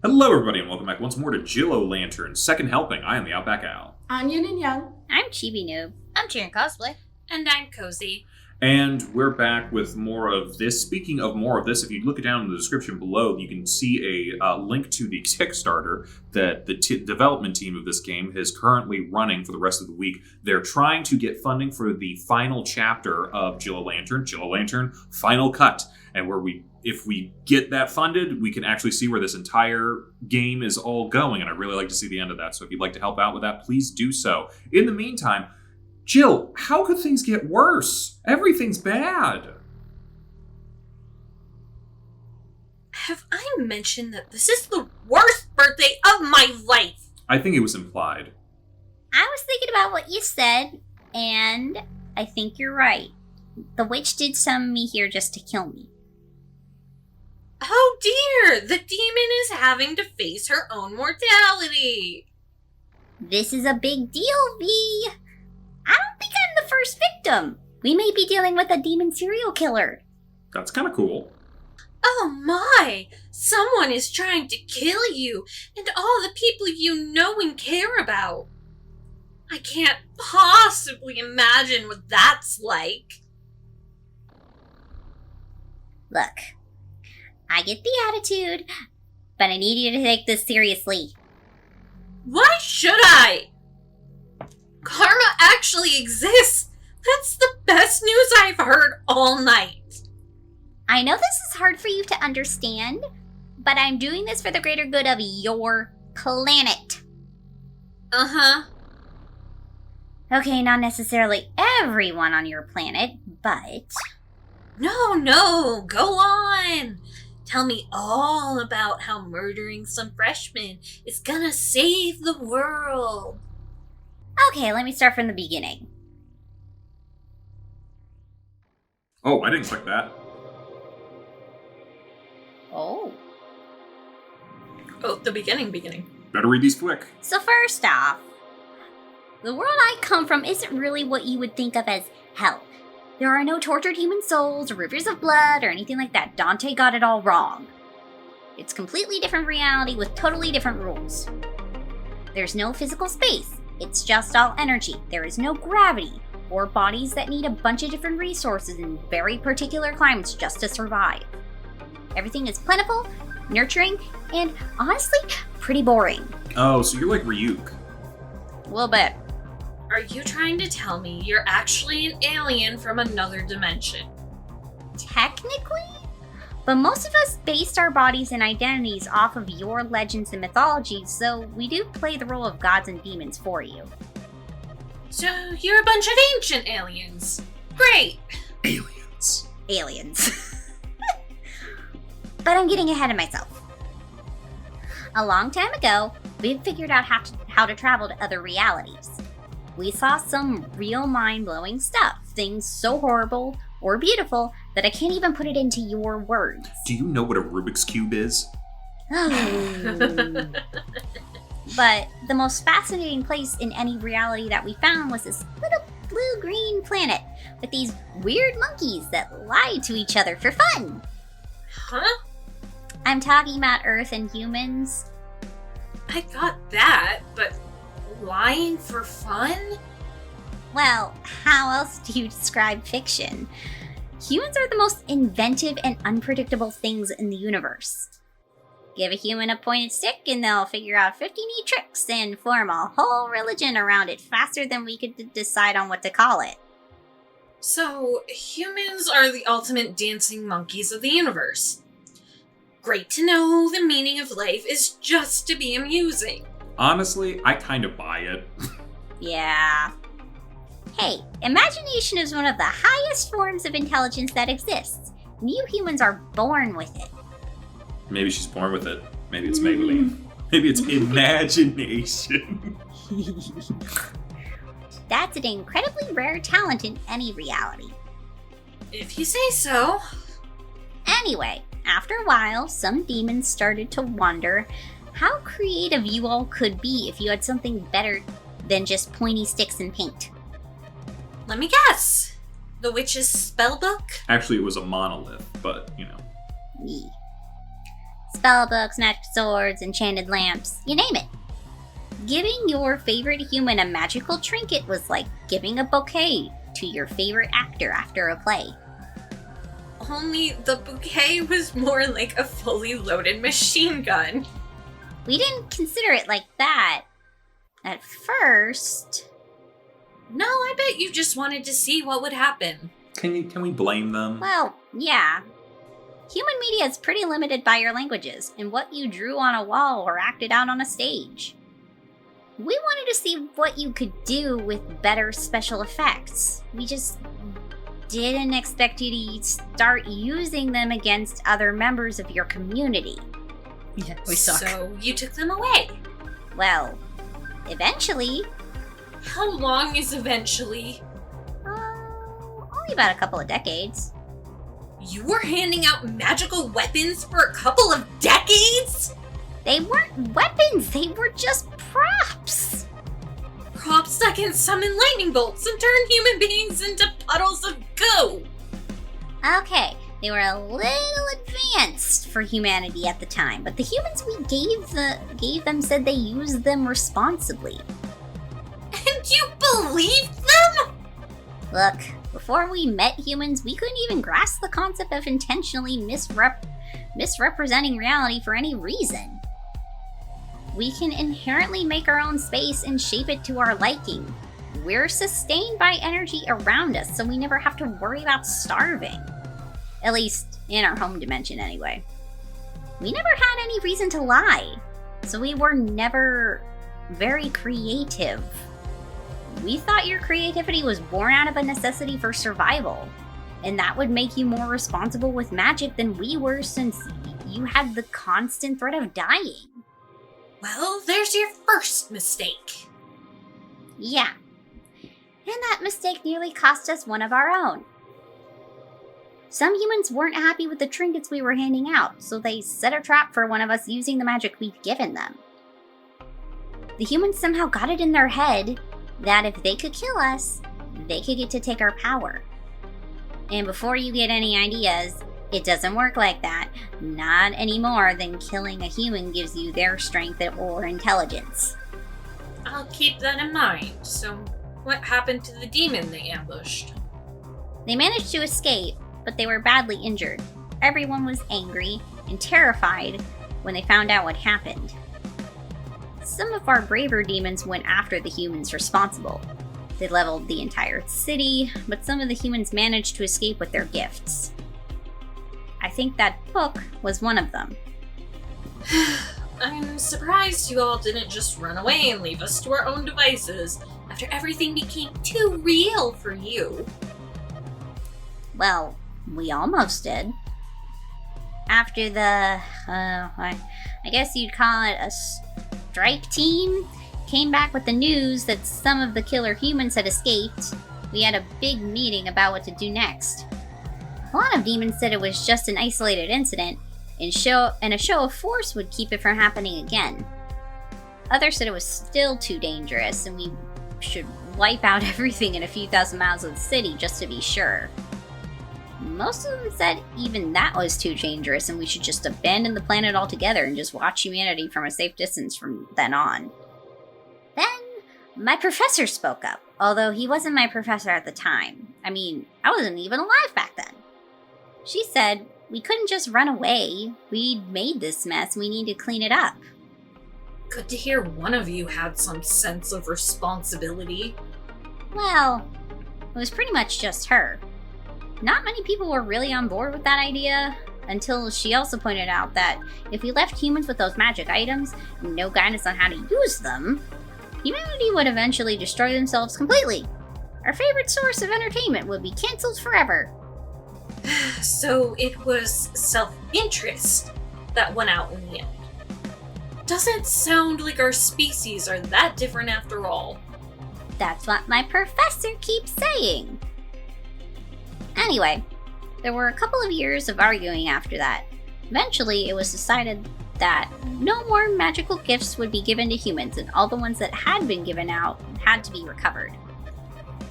Hello, everybody, and welcome back once more to Jill-O-Lantern's Second Helping. I am TheOutbackAl. I'm Yin&Jung. I'm Chibi Noob. I'm CheerandCosplay. And I'm Kozi. And we're back with more of this. Speaking of more of this, if you look down in the description below, you can see a link to the Kickstarter that the development team of this game is currently running for the rest of the week. They're trying to get funding for the final chapter of Jill-O-Lantern, Final Cut, and if we get that funded, we can actually see where this entire game is all going, and I'd really like to see the end of that. So if you'd like to help out with that, please do so. In the meantime, Jill, how could things get worse? Everything's bad. Have I mentioned that this is the worst birthday of my life? I think it was implied. I was thinking about what you said, and I think you're right. The witch did summon me here just to kill me. Oh dear, the demon is having to face her own mortality. This is a big deal, V. I don't think I'm the first victim. We may be dealing with a demon serial killer. That's kind of cool. Oh my, someone is trying to kill you and all the people you know and care about. I can't possibly imagine what that's like. Look, I get the attitude, but I need you to take this seriously. Why should I? Karma actually exists. That's the best news I've heard all night. I know this is hard for you to understand, but I'm doing this for the greater good of your planet. Uh-huh. Okay, not necessarily everyone on your planet, but... No, go on. Tell me all about how murdering some freshmen is gonna save the world. Okay, let me start from the beginning. Oh, I didn't click that. Oh, The beginning. Better read these quick. so first off, the world I come from isn't really what you would think of as hell. There are no tortured human souls or rivers of blood or anything like that. Dante got it all wrong. It's a completely different reality with totally different rules. There's no physical space. It's just all energy. There is no gravity, or bodies that need a bunch of different resources in very particular climates just to survive. Everything is plentiful, nurturing, and honestly, pretty boring. Oh, so you're like Ryuk. A little bit. Are you trying to tell me you're actually an alien from another dimension? Technically, but most of us based our bodies and identities off of your legends and mythologies, so we do play the role of gods and demons for you. So you're a bunch of ancient aliens. Great. Aliens. But I'm getting ahead of myself. A long time ago, we figured out how to travel to other realities. We saw some real mind-blowing stuff, things so horrible or beautiful that I can't even put it into your words. Do you know what a Rubik's Cube is? Oh. But the most fascinating place in any reality that we found was this little blue-green planet with these weird monkeys that lied to each other for fun. Huh? I'm talking about Earth and humans. I got that, but lying for fun? Well, how else do you describe fiction? Humans are the most inventive and unpredictable things in the universe. Give a human a pointed stick and they'll figure out 50 neat tricks and form a whole religion around it faster than we could decide on what to call it. So, humans are the ultimate dancing monkeys of the universe. Great to know the meaning of life is just to be amusing. Honestly, I kind of buy it. Yeah. Hey, imagination is one of the highest forms of intelligence that exists. You humans are born with it. Maybe she's born with it. Maybe it's Maybelline. Maybe it's imagination. That's an incredibly rare talent in any reality. If you say so. Anyway, after a while, some demons started to wonder how creative you all could be if you had something better than just pointy sticks and paint. Let me guess. The witch's spellbook? Actually, it was a monolith, but, you know. Me. Spellbooks, magic swords, enchanted lamps, you name it. Giving your favorite human a magical trinket was like giving a bouquet to your favorite actor after a play. Only the bouquet was more like a fully loaded machine gun. We didn't consider it like that at first. No, I bet you just wanted to see what would happen. Can we blame them? Well, yeah. Human media is pretty limited by your languages and what you drew on a wall or acted out on a stage. We wanted to see what you could do with better special effects. We just didn't expect you to start using them against other members of your community. Yeah, we suck. So you took them away. Well, eventually. How long is eventually? Only about a couple of decades. You were handing out magical weapons for a couple of decades? They weren't weapons, they were just props. Props that can summon lightning bolts and turn human beings into puddles of goo. Okay, they were a little advanced for humanity at the time, but the humans we gave them said they used them responsibly. And you believed them? Look, before we met humans, we couldn't even grasp the concept of intentionally misrepresenting reality for any reason. We can inherently make our own space and shape it to our liking. We're sustained by energy around us, so we never have to worry about starving. At least, in our home dimension anyway. We never had any reason to lie, so we were never very creative. We thought your creativity was born out of a necessity for survival, and that would make you more responsible with magic than we were since you had the constant threat of dying. Well, there's your first mistake. Yeah. And that mistake nearly cost us one of our own. Some humans weren't happy with the trinkets we were handing out, so they set a trap for one of us using the magic we'd given them. The humans somehow got it in their head that if they could kill us, they could get to take our power. And before you get any ideas, it doesn't work like that. Not any more than killing a human gives you their strength or intelligence. I'll keep that in mind. So, what happened to the demon they ambushed? They managed to escape, but they were badly injured. Everyone was angry and terrified when they found out what happened. Some of our braver demons went after the humans responsible. They leveled the entire city, but some of the humans managed to escape with their gifts. I think that book was one of them. I'm surprised you all didn't just run away and leave us to our own devices after everything became too real for you. Well, we almost did. After the, I guess you'd call it a strike team, came back with the news that some of the killer humans had escaped, we had a big meeting about what to do next. A lot of demons said it was just an isolated incident, and a show of force would keep it from happening again. Others said it was still too dangerous, and we should wipe out everything in a few thousand miles of the city just to be sure. Most of them said even that was too dangerous, and we should just abandon the planet altogether and just watch humanity from a safe distance from then on. Then, my professor spoke up, although he wasn't my professor at the time. I mean, I wasn't even alive back then. She said, we couldn't just run away. We'd made this mess, we need to clean it up. Good to hear one of you had some sense of responsibility. Well, it was pretty much just her. Not many people were really on board with that idea, until she also pointed out that if we left humans with those magic items and no guidance on how to use them, humanity would eventually destroy themselves completely. Our favorite source of entertainment would be cancelled forever. So it was self-interest that won out in the end. Doesn't sound like our species are that different after all. That's what my professor keeps saying. Anyway, there were a couple of years of arguing after that. Eventually, it was decided that no more magical gifts would be given to humans, and all the ones that had been given out had to be recovered.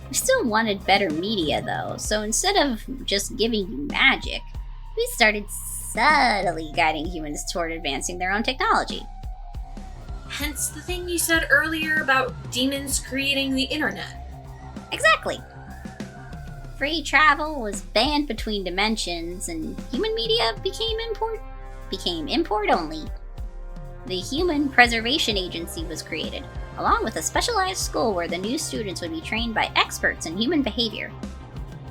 We still wanted better media, though, so instead of just giving you magic, we started subtly guiding humans toward advancing their own technology. Hence the thing you said earlier about demons creating the internet. Exactly. Free travel was banned between dimensions, and human media became import only. The Human Preservation Agency was created, along with a specialized school where the new students would be trained by experts in human behavior.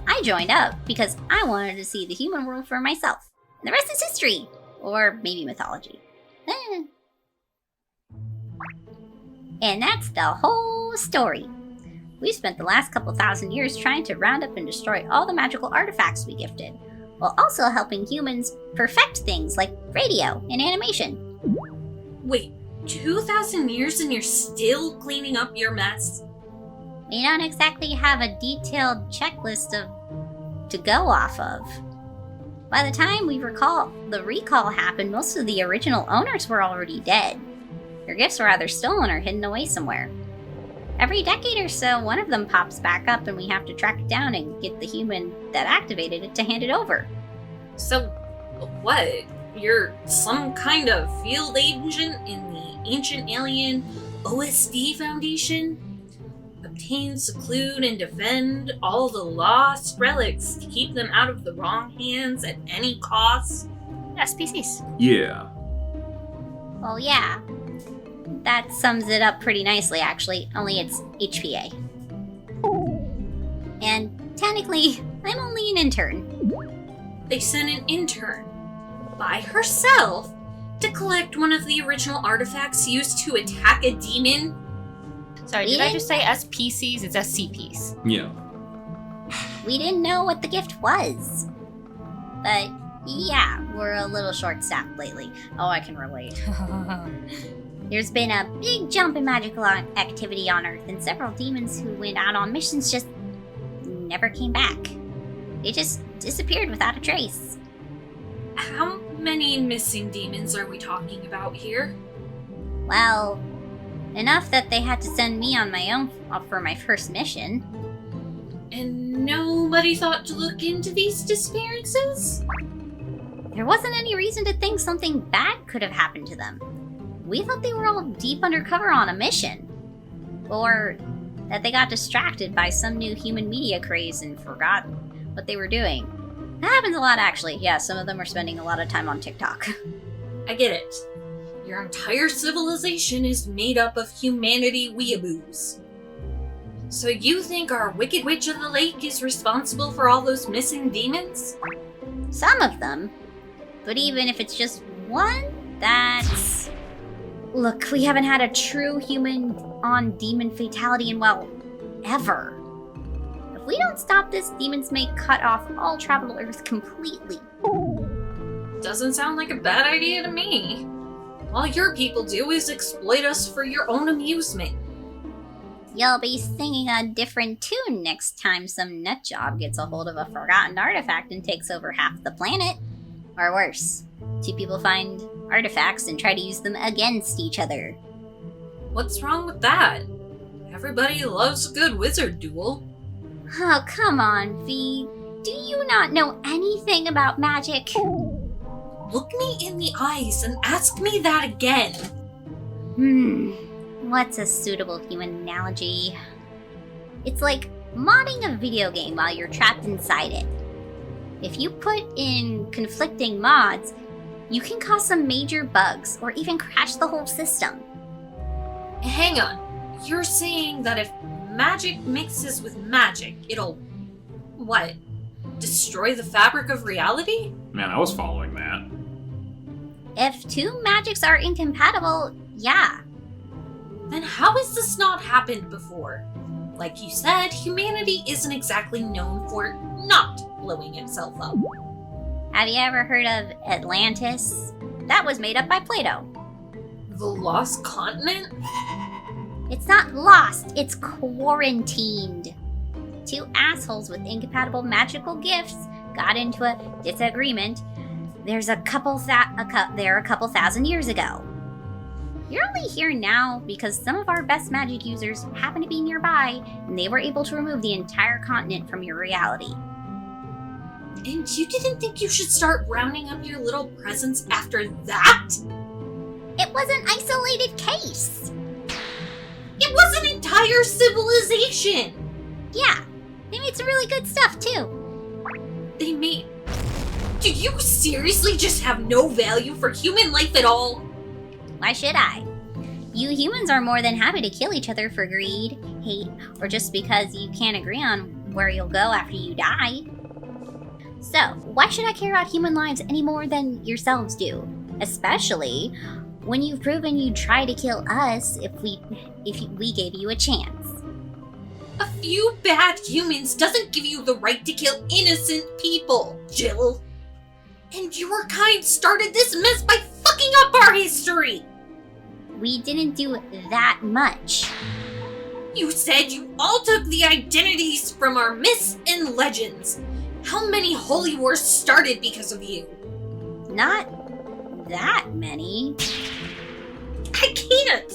I joined up because I wanted to see the human world for myself. And the rest is history, or maybe mythology. And that's the whole story. We've spent the last couple thousand years trying to round up and destroy all the magical artifacts we gifted, while also helping humans perfect things like radio and animation. Wait, 2,000 years and you're still cleaning up your mess? We don't exactly have a detailed checklist to go off of. By the time the recall happened, most of the original owners were already dead. Their gifts were either stolen or hidden away somewhere. Every decade or so, one of them pops back up and we have to track it down and get the human that activated it to hand it over. So, what? You're some kind of field agent in the Ancient Alien OSD Foundation? Obtain, seclude, and defend all the lost relics to keep them out of the wrong hands at any cost? SPCs. Yeah. Well, yeah. That sums it up pretty nicely, actually, only it's HPA. And technically, I'm only an intern. They sent an intern by herself to collect one of the original artifacts used to attack a demon. Sorry, did I just say SPCs? It's SCPs. Yeah. We didn't know what the gift was. But yeah, we're a little short-staffed lately. Oh, I can relate. There's been a big jump in magical activity on Earth, and several demons who went out on missions just never came back. They just disappeared without a trace. How many missing demons are we talking about here? Well, enough that they had to send me on my own for my first mission. And nobody thought to look into these disappearances? There wasn't any reason to think something bad could have happened to them. We thought they were all deep undercover on a mission. Or that they got distracted by some new human media craze and forgot what they were doing. That happens a lot, actually. Yeah, some of them are spending a lot of time on TikTok. I get it. Your entire civilization is made up of humanity weeaboos. So you think our Wicked Witch of the Lake is responsible for all those missing demons? Some of them. But even if it's just one, that's... Look, we haven't had a true human-on-demon fatality in, well, ever. If we don't stop this, demons may cut off all travel to Earth completely. Doesn't sound like a bad idea to me. All your people do is exploit us for your own amusement. You'll be singing a different tune next time some nutjob gets a hold of a forgotten artifact and takes over half the planet. Or worse, two people find artifacts and try to use them against each other. What's wrong with that? Everybody loves a good wizard duel. Oh, come on, V. Do you not know anything about magic? Look me in the eyes and ask me that again. What's a suitable human analogy? It's like modding a video game while you're trapped inside it. If you put in conflicting mods, you can cause some major bugs or even crash the whole system. Hang on. You're saying that if magic mixes with magic, it'll... what? Destroy the fabric of reality? Man, I was following that. If two magics are incompatible, yeah. Then how has this not happened before? Like you said, humanity isn't exactly known for not blowing itself up. Have you ever heard of Atlantis? That was made up by Plato. The lost continent? It's not lost, it's quarantined. Two assholes with incompatible magical gifts got into a disagreement. They're a couple thousand years ago. You're only here now because some of our best magic users happen to be nearby, and they were able to remove the entire continent from your reality. And you didn't think you should start rounding up your little presents after that? It was an isolated case. It was an entire civilization! Yeah, they made some really good stuff too. They made... Do you seriously just have no value for human life at all? Why should I? You humans are more than happy to kill each other for greed, hate, or just because you can't agree on where you'll go after you die. So, why should I care about human lives any more than yourselves do? Especially when you've proven you'd try to kill us if we gave you a chance. A few bad humans doesn't give you the right to kill innocent people, Jill. And your kind started this mess by fucking up our history! We didn't do that much. You said you all took the identities from our myths and legends. How many holy wars started because of you? Not that many. I can't!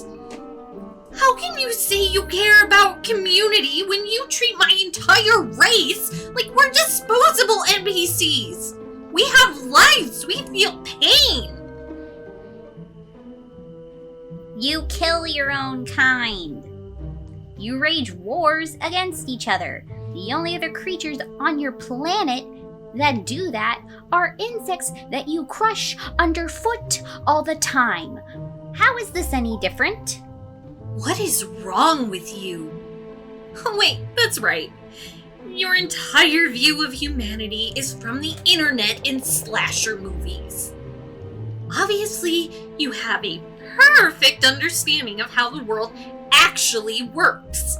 How can you say you care about community when you treat my entire race like we're disposable NPCs? We have lives! We feel pain! You kill your own kind. You wage wars against each other. The only other creatures on your planet that do that are insects that you crush underfoot all the time. How is this any different? What is wrong with you? Oh, wait, that's right. Your entire view of humanity is from the internet and slasher movies. Obviously, you have a perfect understanding of how the world actually works.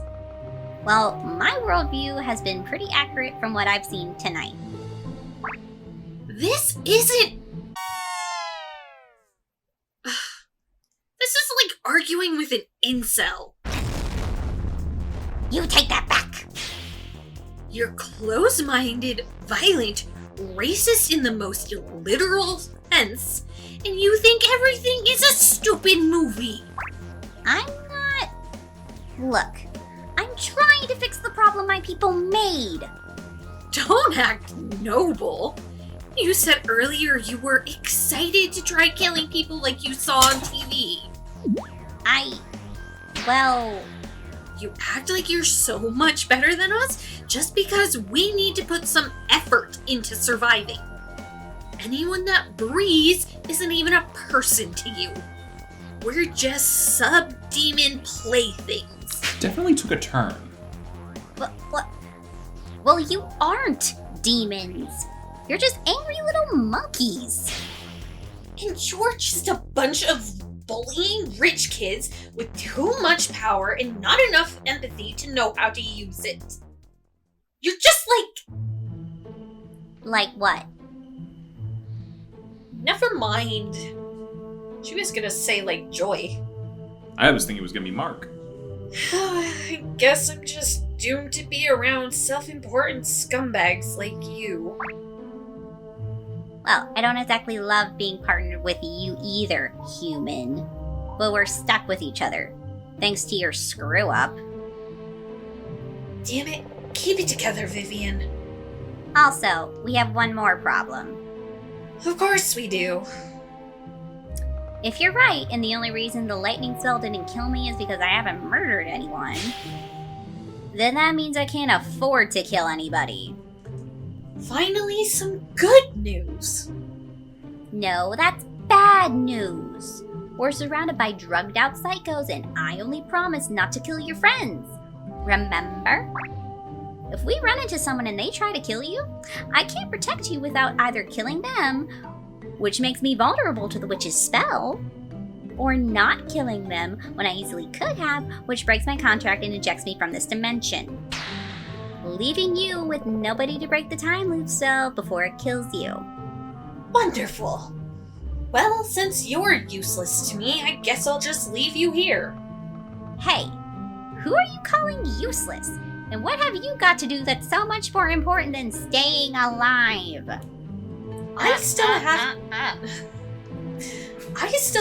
Well, my worldview has been pretty accurate from what I've seen tonight. This isn't... This is like arguing with an incel. You take that back! You're close-minded, violent, racist in the most literal sense, and you think everything is a stupid movie. I'm not... Look, I'm trying to fix the problem my people made. Don't act noble. You said earlier you were excited to try killing people like you saw on TV. Well... You act like you're so much better than us just because we need to put some effort into surviving. Anyone that breathes isn't even a person to you. We're just sub-demon playthings. Definitely took a turn. What? Well, you aren't demons. You're just angry little monkeys. And you're just a bunch of bullying rich kids with too much power and not enough empathy to know how to use it. You're just like... Like what? Never mind. She was gonna say like Joy. I was thinking it was going to be Mark. I guess I'm just doomed to be around self-important scumbags like you. Well, I don't exactly love being partnered with you either, human. But we're stuck with each other, thanks to your screw-up. Damn it, keep it together, Vivian. Also, we have one more problem. Of course we do. If you're right, and the only reason the lightning spell didn't kill me is because I haven't murdered anyone, then that means I can't afford to kill anybody. Finally, some good news. No, that's bad news. We're surrounded by drugged out psychos, and I only promised not to kill your friends. Remember? If we run into someone and they try to kill you, I can't protect you without either killing them, which makes me vulnerable to the witch's spell, or not killing them when I easily could have, which breaks my contract and ejects me from this dimension, leaving you with nobody to break the time loop spell before it kills you. Wonderful. Well, since you're useless to me, I guess I'll just leave you here. Hey, who are you calling useless? And what have you got to do that's so much more important than staying alive? I still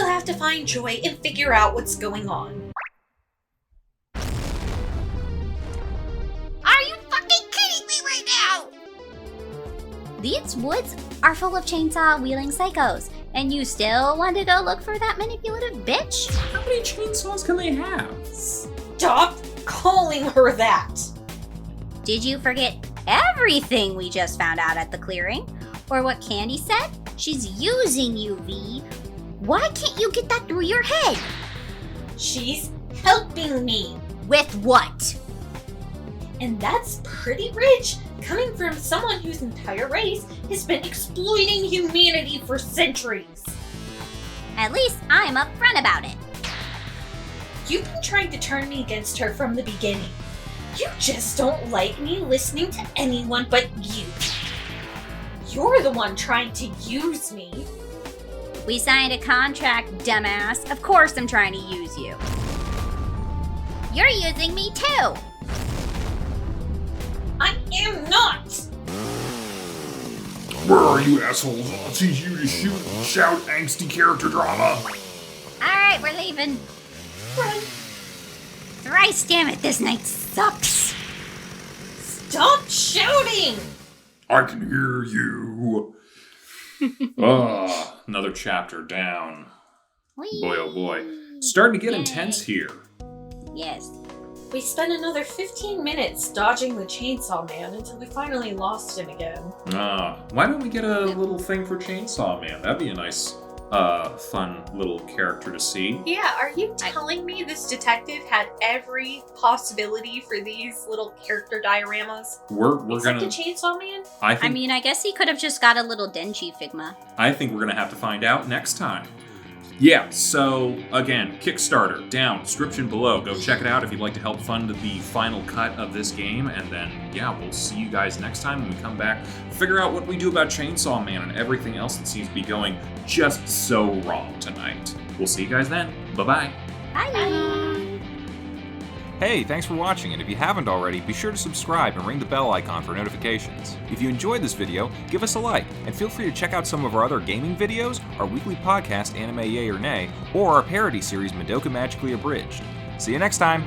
have to find Joy and figure out what's going on. Are you fucking kidding me right now? These woods are full of chainsaw-wielding psychos, and you still want to go look for that manipulative bitch? How many chainsaws can they have? Stop calling her that! Did you forget everything we just found out at the clearing? Or what Candy said? She's using you, V. Why can't you get that through your head? She's helping me! With what? And that's pretty rich, coming from someone whose entire race has been exploiting humanity for centuries. At least I'm upfront about it. You've been trying to turn me against her from the beginning. You just don't like me listening to anyone but you. You're the one trying to use me. We signed a contract, dumbass. Of course I'm trying to use you. You're using me too. I am not! Where are you, assholes? I'll teach you to shout angsty character drama. Alright, we're leaving. Run! Thrice damn it, this night sucks. Stop shouting! I can hear you. Another chapter down. Whee! Boy, oh boy. It's starting to get Yay. intense here. Yes. We spent another 15 minutes dodging the chainsaw man until we finally lost him again. Why don't we get a little thing for Chainsaw Man? That'd be a nice, fun little character to see. Yeah, are you telling me this detective had every possibility for these little character dioramas? We're Except gonna. the chainsaw man? I mean, I guess he could have just got a little Denji Figma. I think we're gonna have to find out next time. Yeah, so again, Kickstarter down, description below. Go check it out if you'd like to help fund the final cut of this game. And then, yeah, we'll see you guys next time when we come back, figure out what we do about Chainsaw Man and everything else that seems to be going just so wrong tonight. We'll see you guys then. Bye-bye. Bye. Hey, thanks for watching, and if you haven't already, be sure to subscribe and ring the bell icon for notifications. If you enjoyed this video, give us a like, and feel free to check out some of our other gaming videos, our weekly podcast Anime Yay or Nay, or our parody series Madoka Magically Abridged. See you next time!